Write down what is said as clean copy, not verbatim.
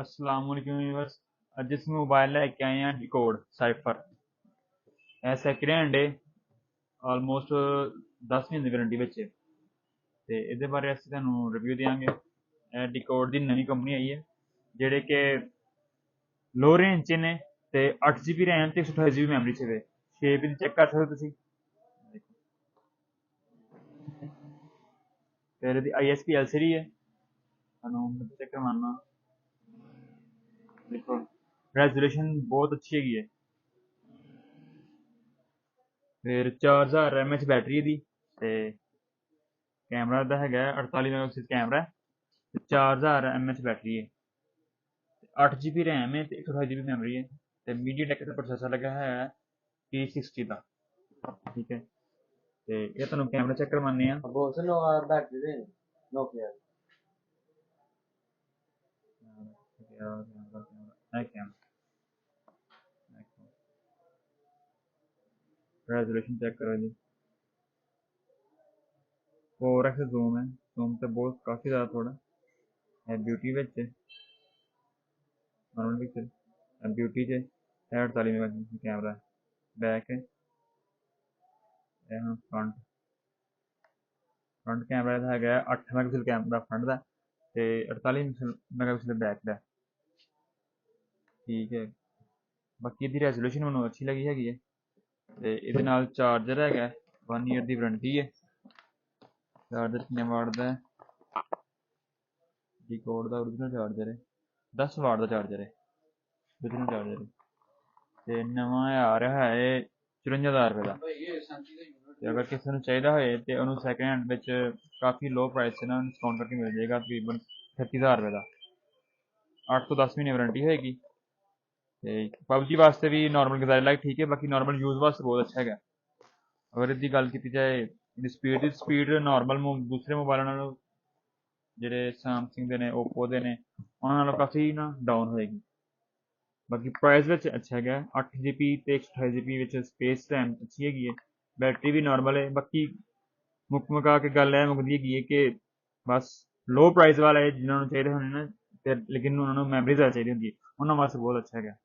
अस्सलाम वालेकुम व्यूअर्स। ਅੱਜ ਅਸੀਂ ਮੋਬਾਈਲ ਲੈ ਕੇ ਆਏ ਹਾਂ ਡਿਕੋਡ ਸਾਈਫਰ। ਇਹ ਸੈਕਿੰਡ ਹੈਂਡ ਹੈ, ਆਲਮੋਸਟ 10 ਮਹੀਨੇ ਦੀ ਗਾਰੰਟੀ ਵਿੱਚ ਹੈ ਤੇ ਇਹਦੇ ਬਾਰੇ ਅਸੀਂ ਤੁਹਾਨੂੰ ਰਿਵਿਊ ਦੇਵਾਂਗੇ। ਇਹ ਡਿਕੋਡ ਦੀ ਨਵੀਂ ਕੰਪਨੀ ਆਈ ਹੈ ਜਿਹੜੇ ਕਿ ਲੋ ਰੇਂਜ 'ਚ ਨੇ ਤੇ 8 GB ਰੈਮ ਤੇ 128 GB ਮੈਮਰੀ 'ਚ ਹੈ। ਸ਼ੇਪ ਵੀ ਚੈੱਕ ਕਰ ਸਕਦੇ ਹੋ ਤੁਸੀਂ। ਫਿਰ ਇਹਦੀ ISP LCD ਹੈ, ਤੁਹਾਨੂੰ ਚੈੱਕ ਕਰਵਾਉਣਾ। देखो रेजोल्यूशन बहुत अच्छी हैगी है। फिर 4000 mAh बैटरी दी ते कैमरा दा हैगा 48 मेगापिक्सल कैमरा ते 4000 mAh बैटरी है। 8 GB रैम है ते 128 GB मैमरी है ते मीडियाटेक का प्रोसेसर लगा है P60 का। ठीक है, ते ये तुहानू कैमरा चेक करवाने हैं। बहुत से लोग बैटरी दे नोकिया रेजोल्यूशन चेक करो जी, 4x जूम है, जूम तो बहुत काफ़ी ज़्यादा थोड़ा है। ब्यूटी विच नॉर्मल पिक्चर ब्यूटी च 48 मेगापिक्सल कैमरा बैक है। फ्रंट फ्रंट कैमरा है 8 मेगापिक्सल कैमरा फ्रंट का ते 48 मेगापिक्सल बैक का। ठीक है, बाकी इसकी रेजोल्यूशन मैनू अच्छी लगी हैगी है ते इहदे नाल चार्जर है 1 ईयर की वारंटी है। चार्जर कितने वाट का है? डीकोड का ओरिजिनल चार्जर है 10 वाट का चार्जर है, ओरिजिनल चार्जर है ते नवा आ रहा है 54,000 रुपये का। अगर किसी को चाहिए होए तो उन्होंने सैकेंड हैंड में काफ़ी लो प्राइस से ना डिस्काउंट करके मिल जाएगा, तकरीबन 36,000 रुपये का। 8 तो 10 महीने वारंटी होएगी। PUBG वास्ते भी नॉर्मल गजारे लाइक ठीक है, बाकी नॉर्मल यूज़ वास्ते बहुत अच्छा है। अगर इसकी गल की जाए स्पीड नॉर्मल दूसरे मोबाइलों नालों ਜਿਹੜੇ ਸੈਮਸੰਗ ਦੇ ਨੇ ओप्पो ਦੇ ਨੇ ਉਹਨਾਂ ਨਾਲੋਂ ਕਾਫੀ ਨਾ ਡਾਊਨ ਹੋਏਗੀ। ਬਾਕੀ ਪ੍ਰਾਈਸ ਵਿੱਚ ਅੱਛਾ ਹੈਗਾ, 8 GB ਤੇ 128 GB ਵਿੱਚ ਸਪੇਸ ਰੈਮ ਅੱਛੀ ਹੈਗੀ ਹੈ, ਬੈਟਰੀ ਵੀ ਨਾਰਮਲ ਹੈ। ਬਾਕੀ ਮੁੱਕ ਮੁਕਾ ਕੇ ਗੱਲ ਇਹ ਮੁੱਕਦੀ ਹੈਗੀ ਹੈ ਕਿ ਬਸ ਲੋ ਪ੍ਰਾਈਸ ਵਾਲੇ ਜਿਨ੍ਹਾਂ ਨੂੰ ਚਾਹੀਦੇ ਹੁੰਦੇ ਨੇ ਤੇ ਲੇਕਿਨ ਉਹਨਾਂ ਨੂੰ ਮੈਮਰੀ ਜ਼ਿਆਦਾ ਚਾਹੀਦੀ ਹੁੰਦੀ ਹੈ, ਉਹਨਾਂ ਵਾਸਤੇ ਬਹੁਤ ਅੱਛਾ ਹੈਗਾ।